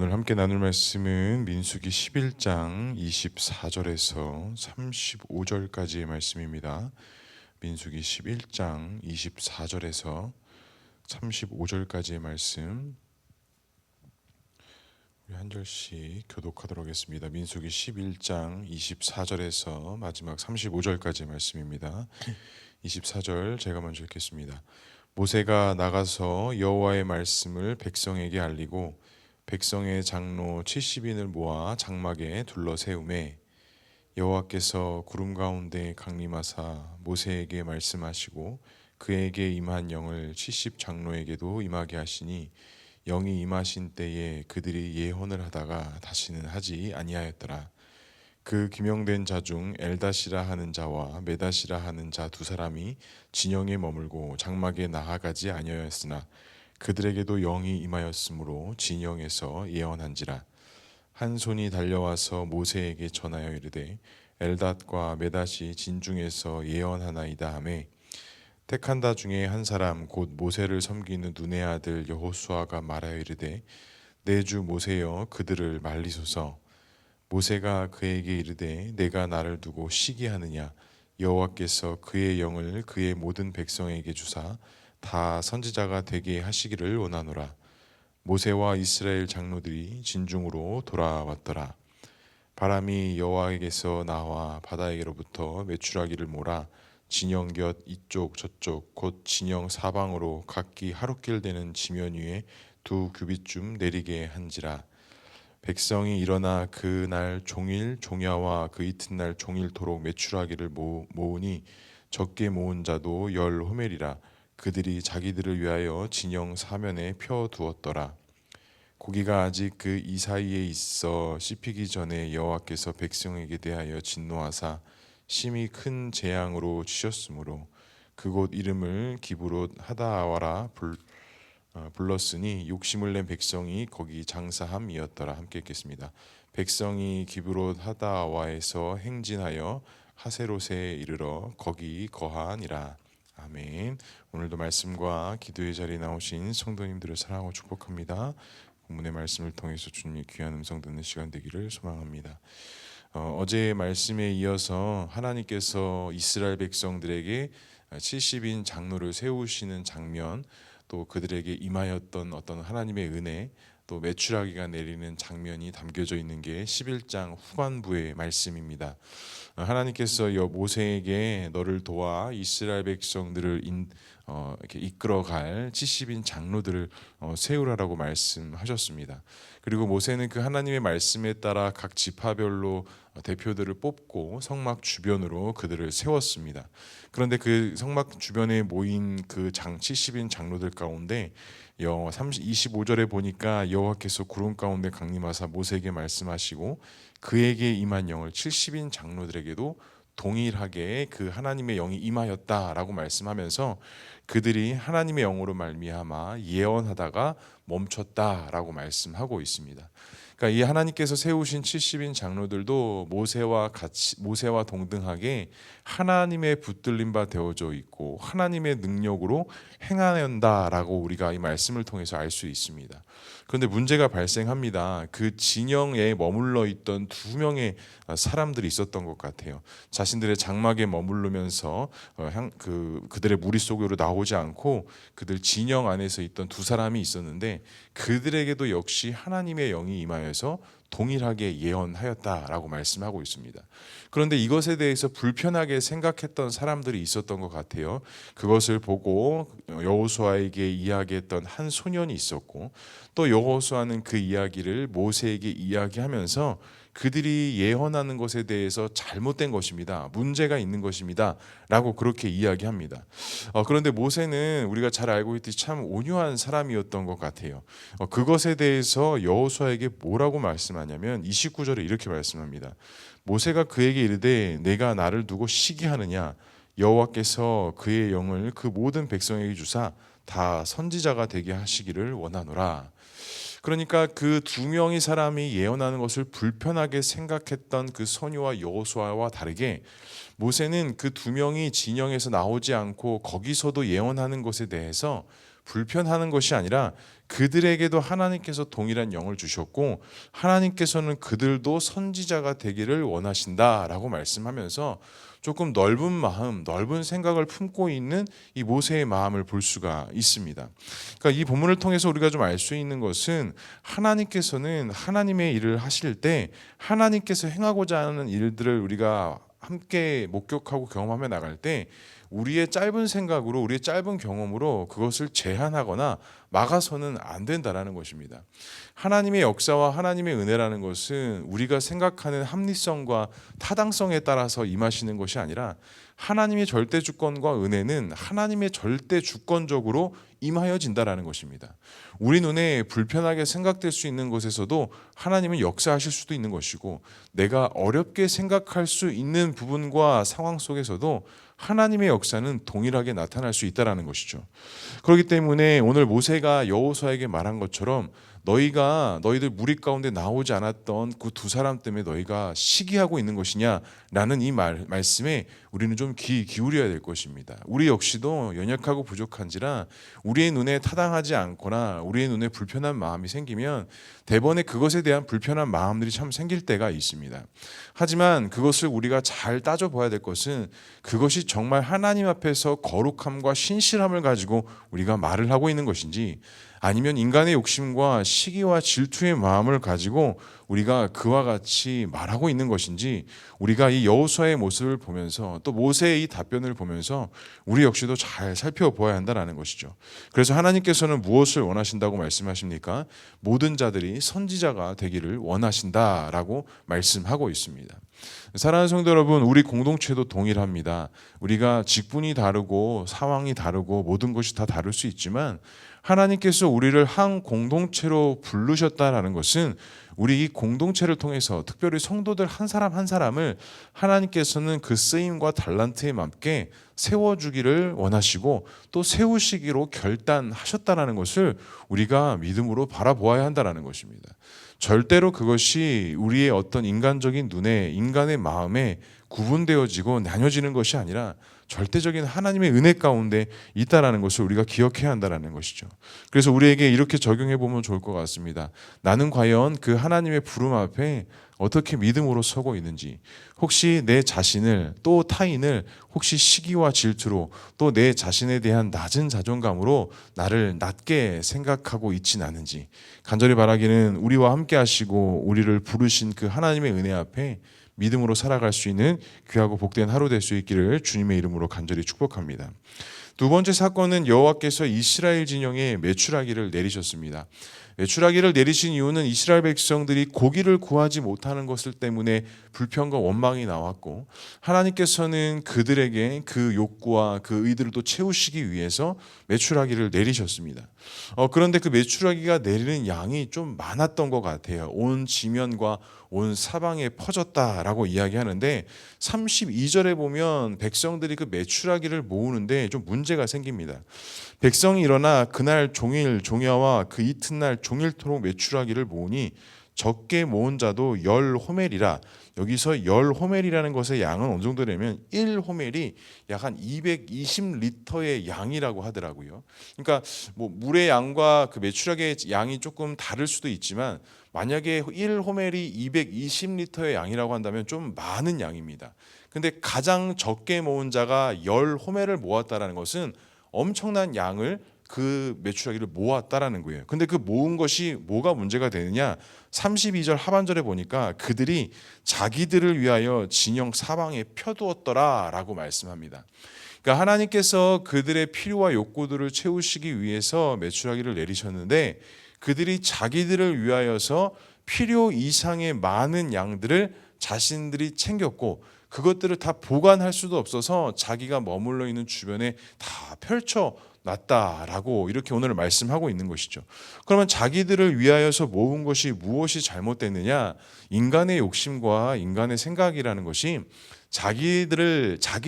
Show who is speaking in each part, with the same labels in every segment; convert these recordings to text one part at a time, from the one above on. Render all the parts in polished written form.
Speaker 1: 오늘 함께 나눌 말씀은 민수기 11장 24절에서 35절까지의 말씀입니다. 민수기 11장 24절에서 35절까지의 말씀, 우리 한 절씩 교독하도록 하겠습니다. 민수기 11장 24절에서 마지막 35절까지의 말씀입니다. 24절 제가 먼저 읽겠습니다. 모세가 나가서 여호와의 말씀을 백성에게 알리고 백성의 장로 70인을 모아 장막에 둘러 세우매 여호와께서 구름 가운데 강림하사 모세에게 말씀하시고 그에게 임한 영을 70 장로에게도 임하게 하시니 영이 임하신 때에 그들이 예언을 하다가 다시는 하지 아니하였더라. 그 기명된 자 중 엘다시라 하는 자와 메다시라 하는 자 두 사람이 진영에 머물고 장막에 나아가지 아니하였으나 그들에게도 영이 임하였으므로 진영에서 예언한지라. 한 손이 달려와서 모세에게 전하여 이르되 엘닷과 메닷이 진중에서 예언하나이다 하매 택한다 중에 한 사람 곧 모세를 섬기는 눈의 아들 여호수아가 말하여 이르되 내 주 모세여 그들을 말리소서. 모세가 그에게 이르되 내가 나를 두고 시기하느냐. 여호와께서 그의 영을 그의 모든 백성에게 주사 다 선지자가 되게 하시기를 원하노라. 모세와 이스라엘 장로들이 진중으로 돌아왔더라. 바람이 여호와에게서 나와 바다에게로부터 메추라기를 몰아 진영 곁 이쪽 저쪽 곧 진영 사방으로 각기 하루길 되는 지면 위에 2규빗쯤 내리게 한지라. 백성이 일어나 그날 종일 종야와 그 이튿날 종일토록 메추라기를 모으니 적게 모은 자도 10호멜이라. 그들이 자기들을 위하여 진영 사면에 펴 두었더라. 고기가 아직 그 이 사이에 있어 씹히기 전에 여호와께서 백성에게 대하여 진노하사 심히 큰 재앙으로 치셨으므로 그곳 이름을 기브롯 하다아와라 불렀으니 욕심을 낸 백성이 거기 장사함이었더라. 함께 읽겠습니다. 백성이 기브롯 하다아와에서 행진하여 하세롯에 이르러 거기 거하니라. 아멘. 오늘도 말씀과 기도의 자리에 나오신 성도님들을 사랑하고 축복합니다. 본문의 말씀을 통해서 주님의 귀한 음성 듣는 시간 되기를 소망합니다. 어제의 말씀에 이어서 하나님께서 이스라엘 백성들에게 70인 장로를 세우시는 장면, 또 그들에게 임하였던 어떤 하나님의 은혜, 또 메추라기가 내리는 장면이 담겨져 있는 게 11장 후반부의 말씀입니다. 하나님께서 모세에게 너를 도와 이스라엘 백성들을 이렇게 이끌어갈 70인 장로들을 세우라라고 말씀하셨습니다. 그리고 모세는 그 하나님의 말씀에 따라 각 지파별로 대표들을 뽑고 성막 주변으로 그들을 세웠습니다. 그런데 그 성막 주변에 모인 그 70인 장로들 가운데 25절에 보니까 여호와께서 구름 가운데 강림하사 모세에게 말씀하시고 그에게 임한 영을 70인 장로들에게도 동일하게 그 하나님의 영이 임하였다라고 말씀하면서 그들이 하나님의 영으로 말미암아 예언하다가 멈췄다라고 말씀하고 있습니다. 그러니까 이 하나님께서 세우신 70인 장로들도 모세와 동등하게 하나님의 붙들림 바 되어져 있고 하나님의 능력으로 행하는다라고 우리가 이 말씀을 통해서 알 수 있습니다. 그런데 문제가 발생합니다. 그 진영에 머물러 있던 2명의 사람들이 있었던 것 같아요. 자신들의 장막에 머무르면서 그들의 무리 속으로 나오지 않고 그들 진영 안에서 있던 2사람이 있었는데 그들에게도 역시 하나님의 영이 임하여서 동일하게 예언하였다라고 말씀하고 있습니다. 그런데 이것에 대해서 불편하게 생각했던 사람들이 있었던 것 같아요. 그것을 보고 여호수아에게 이야기했던 한 소년이 있었고 또 여호수아는 그 이야기를 모세에게 이야기하면서 그들이 예언하는 것에 대해서 잘못된 것입니다. 문제가 있는 것입니다. 라고 그렇게 이야기합니다. 그런데 모세는 우리가 잘 알고 있듯이 참 온유한 사람이었던 것 같아요. 그것에 대해서 여호수아에게 뭐라고 말씀하냐면 29절에 이렇게 말씀합니다. 모세가 그에게 이르되 내가 나를 두고 시기하느냐. 여호와께서 그의 영을 그 모든 백성에게 주사 다 선지자가 되게 하시기를 원하노라. 그러니까 그 2명의 사람이 예언하는 것을 불편하게 생각했던 그 소녀와 여호수아와 다르게 모세는 그 2명이 진영에서 나오지 않고 거기서도 예언하는 것에 대해서 불편하는 것이 아니라 그들에게도 하나님께서 동일한 영을 주셨고 하나님께서는 그들도 선지자가 되기를 원하신다라고 말씀하면서 조금 넓은 마음, 넓은 생각을 품고 있는 이 모세의 마음을 볼 수가 있습니다. 그러니까 이 본문을 통해서 우리가 좀 알 수 있는 것은 하나님께서는 하나님의 일을 하실 때 하나님께서 행하고자 하는 일들을 우리가 함께 목격하고 경험하며 나갈 때 우리의 짧은 생각으로 우리의 짧은 경험으로 그것을 제한하거나 막아서는 안 된다라는 것입니다. 하나님의 역사와 하나님의 은혜라는 것은 우리가 생각하는 합리성과 타당성에 따라서 임하시는 것이 아니라 하나님의 절대 주권과 은혜는 하나님의 절대 주권적으로 임하여진다라는 것입니다. 우리 눈에 불편하게 생각될 수 있는 것에서도 하나님은 역사하실 수도 있는 것이고 내가 어렵게 생각할 수 있는 부분과 상황 속에서도 하나님의 역사는 동일하게 나타날 수 있다라는 것이죠. 그렇기 때문에 오늘 모세가 여호수아에게 말한 것처럼 너희들 무리 가운데 나오지 않았던 그 두 사람 때문에 너희가 시기하고 있는 것이냐라는 이 말씀에 우리는 좀 귀 기울여야 될 것입니다. 우리 역시도 연약하고 부족한지라 우리의 눈에 타당하지 않거나 우리의 눈에 불편한 마음이 생기면 대번에 그것에 대한 불편한 마음들이 참 생길 때가 있습니다. 하지만 그것을 우리가 잘 따져봐야 될 것은 그것이 정말 하나님 앞에서 거룩함과 신실함을 가지고 우리가 말을 하고 있는 것인지 아니면 인간의 욕심과 시기와 질투의 마음을 가지고 우리가 그와 같이 말하고 있는 것인지 우리가 이 여호수아의 모습을 보면서 또 모세의 이 답변을 보면서 우리 역시도 잘 살펴보아야 한다는 것이죠. 그래서 하나님께서는 무엇을 원하신다고 말씀하십니까? 모든 자들이 선지자가 되기를 원하신다라고 말씀하고 있습니다. 사랑하는 성도 여러분, 우리 공동체도 동일합니다. 우리가 직분이 다르고 상황이 다르고 모든 것이 다 다를 수 있지만 하나님께서 우리를 한 공동체로 부르셨다라는 것은 우리 이 공동체를 통해서 특별히 성도들 한 사람 한 사람을 하나님께서는 그 쓰임과 달란트에 맞게 세워주기를 원하시고 또 세우시기로 결단하셨다는 것을 우리가 믿음으로 바라보아야 한다는 것입니다. 절대로 그것이 우리의 어떤 인간적인 눈에 인간의 마음에 구분되어지고 나뉘어지는 것이 아니라 절대적인 하나님의 은혜 가운데 있다라는 것을 우리가 기억해야 한다는 것이죠. 그래서 우리에게 이렇게 적용해 보면 좋을 것 같습니다. 나는 과연 그 하나님의 부름 앞에 어떻게 믿음으로 서고 있는지, 혹시 내 자신을 또 타인을 혹시 시기와 질투로 또 내 자신에 대한 낮은 자존감으로 나를 낮게 생각하고 있진 않은지 간절히 바라기는 우리와 함께 하시고 우리를 부르신 그 하나님의 은혜 앞에 믿음으로 살아갈 수 있는 귀하고 복된 하루 될 수 있기를 주님의 이름으로 간절히 축복합니다. 두 번째 사건은 여호와께서 이스라엘 진영에 메추라기를 내리셨습니다. 메추라기를 내리신 이유는 이스라엘 백성들이 고기를 구하지 못하는 것을 때문에 불평과 원망이 나왔고 하나님께서는 그들에게 그 욕구와 그 의들도 채우시기 위해서 메추라기를 내리셨습니다. 그런데 그 메추라기가 내리는 양이 좀 많았던 것 같아요. 온 지면과 온 사방에 퍼졌다라고 이야기하는데 32절에 보면 백성들이 그 메추라기를 모으는데 좀 문제가 생깁니다. 백성이 일어나 그날 종일 종야와 그 이튿날 종일토록 메추라기를 모으니 적게 모은 자도 10호멜이라. 여기서 10호멜이라는 것의 양은 어느 정도냐면 1호멜이 약 한 220리터의 양이라고 하더라고요. 그러니까 뭐 물의 양과 그 메추라기의 양이 조금 다를 수도 있지만 만약에 1호멜이 220리터의 양이라고 한다면 좀 많은 양입니다. 근데 가장 적게 모은 자가 10호멜을 모았다라는 것은 엄청난 양을 그 메추라기를 모았다라는 거예요. 근데 그 모은 것이 뭐가 문제가 되느냐? 32절 하반절에 보니까 그들이 자기들을 위하여 진영 사방에 펴두었더라라고 말씀합니다. 그러니까 하나님께서 그들의 필요와 욕구들을 채우시기 위해서 메추라기를 내리셨는데 그들이 자기들을 위하여서 필요 이상의 많은 양들을 자신들이 챙겼고 그것들을 다 보관할 수도 없어서 자기가 머물러 있는 주변에 다 펼쳐 놨다라고 이렇게 오늘 말씀하고 있는 것이죠. 그러면 자기들을 위하여서 모은 것이 무엇이 잘못됐느냐? 인간의 욕심과 인간의 생각이라는 것이 자기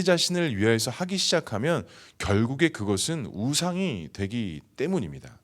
Speaker 1: 자신을 위하여서 하기 시작하면 결국에 그것은 우상이 되기 때문입니다.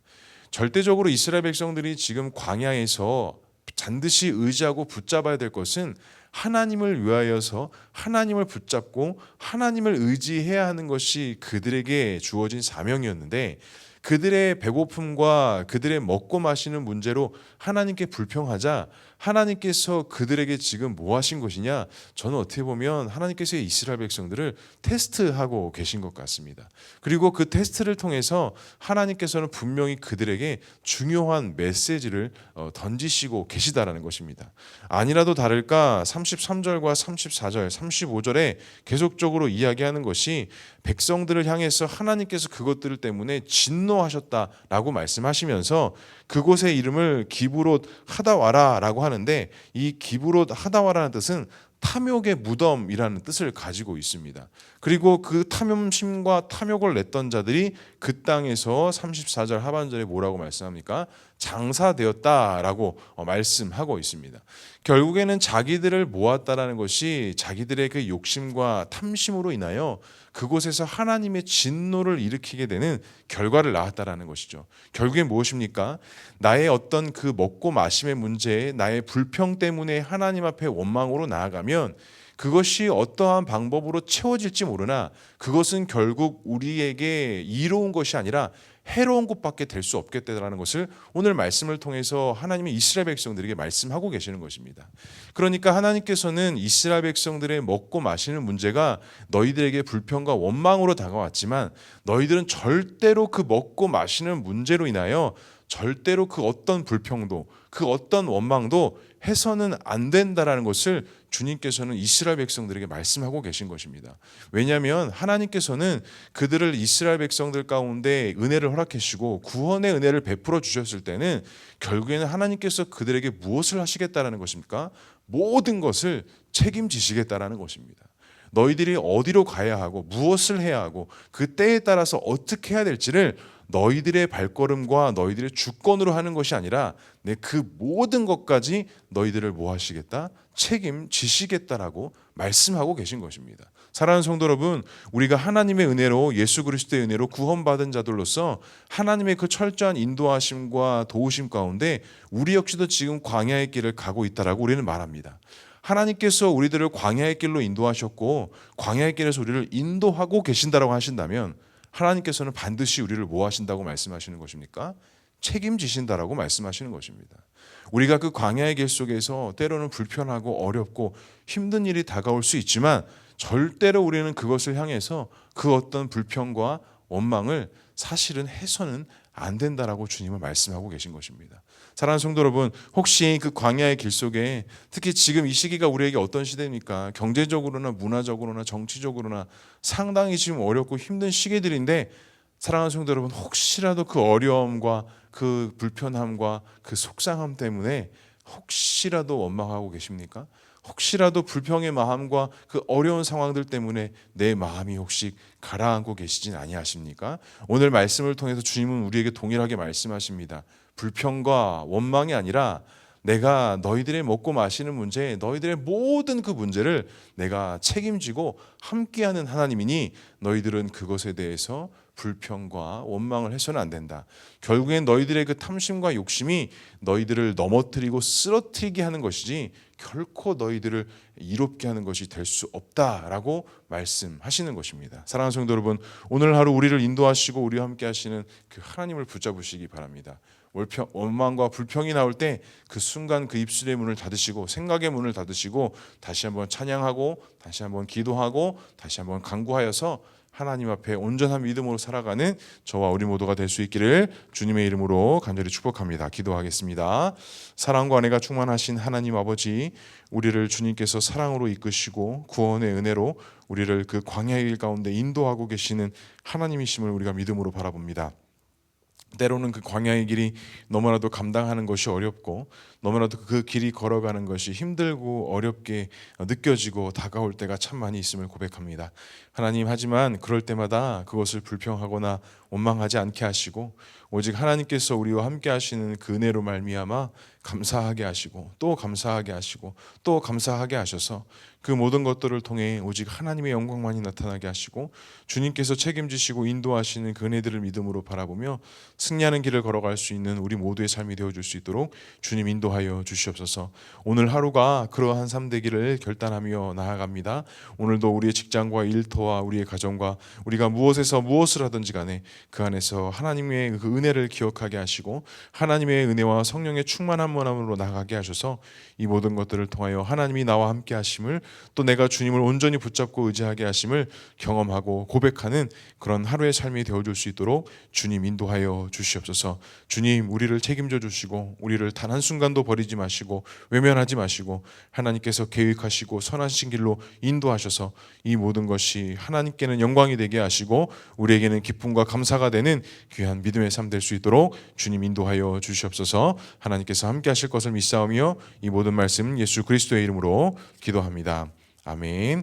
Speaker 1: 절대적으로 이스라엘 백성들이 지금 광야에서 반드시 의지하고 붙잡아야 될 것은 하나님을 위하여서 하나님을 붙잡고 하나님을 의지해야 하는 것이 그들에게 주어진 사명이었는데 그들의 배고픔과 그들의 먹고 마시는 문제로 하나님께 불평하자 하나님께서 그들에게 지금 뭐 하신 것이냐? 저는 어떻게 보면 하나님께서 이스라엘 백성들을 테스트하고 계신 것 같습니다. 그리고 그 테스트를 통해서 하나님께서는 분명히 그들에게 중요한 메시지를 던지시고 계시다라는 것입니다. 아니라도 다를까 33절과 34절, 35절에 계속적으로 이야기하는 것이 백성들을 향해서 하나님께서 그것들 때문에 진노하셨다라고 말씀하시면서 그곳의 이름을 기브롯 하다와라라고 하는데, 이 기브롯 하다와라는 뜻은 탐욕의 무덤이라는 뜻을 가지고 있습니다. 그리고 그 탐욕심과 탐욕을 냈던 자들이 그 땅에서 34절 하반절에 뭐라고 말씀합니까? 장사되었다라고 말씀하고 있습니다. 결국에는 자기들을 모았다라는 것이 자기들의 그 욕심과 탐심으로 인하여 그곳에서 하나님의 진노를 일으키게 되는 결과를 낳았다라는 것이죠. 결국엔 무엇입니까? 나의 어떤 그 먹고 마심의 문제, 나의 불평 때문에 하나님 앞에 원망으로 나아가면 그것이 어떠한 방법으로 채워질지 모르나 그것은 결국 우리에게 이로운 것이 아니라 해로운 것밖에 될 수 없겠다라는 것을 오늘 말씀을 통해서 하나님이 이스라엘 백성들에게 말씀하고 계시는 것입니다. 그러니까 하나님께서는 이스라엘 백성들의 먹고 마시는 문제가 너희들에게 불평과 원망으로 다가왔지만 너희들은 절대로 그 먹고 마시는 문제로 인하여 절대로 그 어떤 불평도 그 어떤 원망도 해서는 안 된다라는 것을 주님께서는 이스라엘 백성들에게 말씀하고 계신 것입니다. 왜냐하면 하나님께서는 그들을 이스라엘 백성들 가운데 은혜를 허락해 주시고 구원의 은혜를 베풀어 주셨을 때는 결국에는 하나님께서 그들에게 무엇을 하시겠다라는 것입니까? 모든 것을 책임지시겠다라는 것입니다. 너희들이 어디로 가야 하고 무엇을 해야 하고 그 때에 따라서 어떻게 해야 될지를 너희들의 발걸음과 너희들의 주권으로 하는 것이 아니라 그 모든 것까지 너희들을 뭐 하시겠다? 책임지시겠다라고 말씀하고 계신 것입니다. 사랑하는 성도 여러분, 우리가 하나님의 은혜로 예수 그리스도의 은혜로 구원받은 자들로서 하나님의 그 철저한 인도하심과 도우심 가운데 우리 역시도 지금 광야의 길을 가고 있다라고 우리는 말합니다. 하나님께서 우리들을 광야의 길로 인도하셨고 광야의 길에서 우리를 인도하고 계신다라고 하신다면 하나님께서는 반드시 우리를 뭐 하신다고 말씀하시는 것입니까? 책임지신다라고 말씀하시는 것입니다. 우리가 그 광야의 길 속에서 때로는 불편하고 어렵고 힘든 일이 다가올 수 있지만 절대로 우리는 그것을 향해서 그 어떤 불평과 원망을 사실은 해서는 안 된다라고 주님은 말씀하고 계신 것입니다. 사랑하는 성도 여러분, 혹시 그 광야의 길 속에 특히 지금 이 시기가 우리에게 어떤 시대입니까? 경제적으로나 문화적으로나 정치적으로나 상당히 지금 어렵고 힘든 시기들인데, 사랑하는 성도 여러분, 혹시라도 그 어려움과 그 불편함과 그 속상함 때문에 혹시라도 원망하고 계십니까? 혹시라도 불평의 마음과 그 어려운 상황들 때문에 내 마음이 혹시 가라앉고 계시진 아니하십니까? 오늘 말씀을 통해서 주님은 우리에게 동일하게 말씀하십니다. 불평과 원망이 아니라 내가 너희들의 먹고 마시는 문제, 너희들의 모든 그 문제를 내가 책임지고 함께하는 하나님이니 너희들은 그것에 대해서 불평과 원망을 해서는 안 된다. 결국엔 너희들의 그 탐심과 욕심이 너희들을 넘어뜨리고 쓰러뜨리게 하는 것이지 결코 너희들을 이롭게 하는 것이 될 수 없다라고 말씀하시는 것입니다. 사랑하는 성도 여러분, 오늘 하루 우리를 인도하시고 우리와 함께 하시는 그 하나님을 붙잡으시기 바랍니다. 원망과 불평이 나올 때 그 순간 그 입술의 문을 닫으시고 생각의 문을 닫으시고 다시 한번 찬양하고 다시 한번 기도하고 다시 한번 간구하여서 하나님 앞에 온전한 믿음으로 살아가는 저와 우리 모두가 될 수 있기를 주님의 이름으로 간절히 축복합니다. 기도하겠습니다. 사랑과 은혜가 충만하신 하나님 아버지, 우리를 주님께서 사랑으로 이끄시고 구원의 은혜로 우리를 그 광야의 길 가운데 인도하고 계시는 하나님이심을 우리가 믿음으로 바라봅니다. 때로는 그 광야의 길이 너무나도 감당하는 것이 어렵고 너무나도 그 길이 걸어가는 것이 힘들고 어렵게 느껴지고 다가올 때가 참 많이 있음을 고백합니다. 하나님, 하지만 그럴 때마다 그것을 불평하거나 원망하지 않게 하시고 오직 하나님께서 우리와 함께 하시는 그 은혜로 말미암아 감사하게 하시고 또 감사하게 하시고 또 감사하게 하셔서 그 모든 것들을 통해 오직 하나님의 영광만이 나타나게 하시고 주님께서 책임지시고 인도하시는 그 은혜들을 믿음으로 바라보며 승리하는 길을 걸어갈 수 있는 우리 모두의 삶이 되어줄 수 있도록 주님 인도하여 주시옵소서. 오늘 하루가 그러한 삶 되기를 결단하며 나아갑니다. 오늘도 우리의 직장과 일터와 우리의 가정과 우리가 무엇에서 무엇을 하든지 간에 그 안에서 하나님의 그 은혜를 기억하게 하시고 하나님의 은혜와 성령의 충만함으로 나가게 하셔서 이 모든 것들을 통하여 하나님이 나와 함께 하심을 또 내가 주님을 온전히 붙잡고 의지하게 하심을 경험하고 고백하는 그런 하루의 삶이 되어줄 수 있도록 주님 인도하여 주시옵소서. 주님 우리를 책임져 주시고 우리를 단 한순간도 버리지 마시고 외면하지 마시고 하나님께서 계획하시고 선하신 길로 인도하셔서 이 모든 것이 하나님께는 영광이 되게 하시고 우리에게는 기쁨과 감사가 되는 귀한 믿음의 삶 될 수 있도록 주님 인도하여 주시옵소서. 하나님께서 함께 하실 것을 믿사오며 이 모든 말씀 예수 그리스도의 이름으로 기도합니다. 아멘.